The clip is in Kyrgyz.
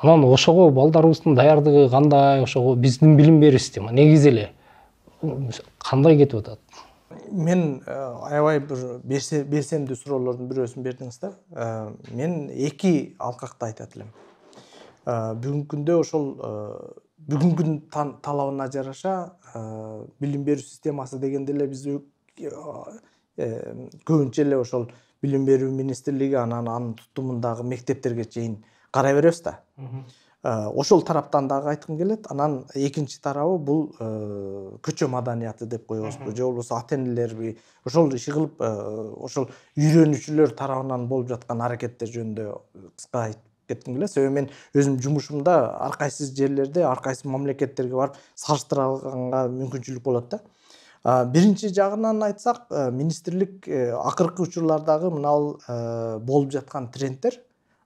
Анан ошого балдарыбыздын даярдыгы кандай, ошого биздин билим берүү система негизи эле кандай кетип атат? Мен аябай бир белсемдүү суроолордун бирөөсүн бердиңиз да. Мен эки алкакта айтат элем. Бүгүнкү күндө ошол бүгүнкү талабына жараша билим берүү системасы дегенде эле биз көбүнчө эле ошол билим берүү министрлиги анан анын тутумундагы мектептерге чейин карай беребиз да. Ошол тараптан дагы айткым келет. Анан экинчи тарабы бул көчө маданияты деп коебузбу, же болбосо ата энелерби ошол иши кылып ошол үйрөнүүчүлөр тарабынан болуп жаткан аракеттер жөнүндө кыска айтып кетким келет. Себеби мен өзүм жумушумда ар кайсы жерлерде, ар кайсы мамлекеттерге барып салыштыра алганга мүмкүнчүлүк болот да. Биринчи жагынан айтсак, министрлик акыркы учурлардагы мына болуп жаткан трендтер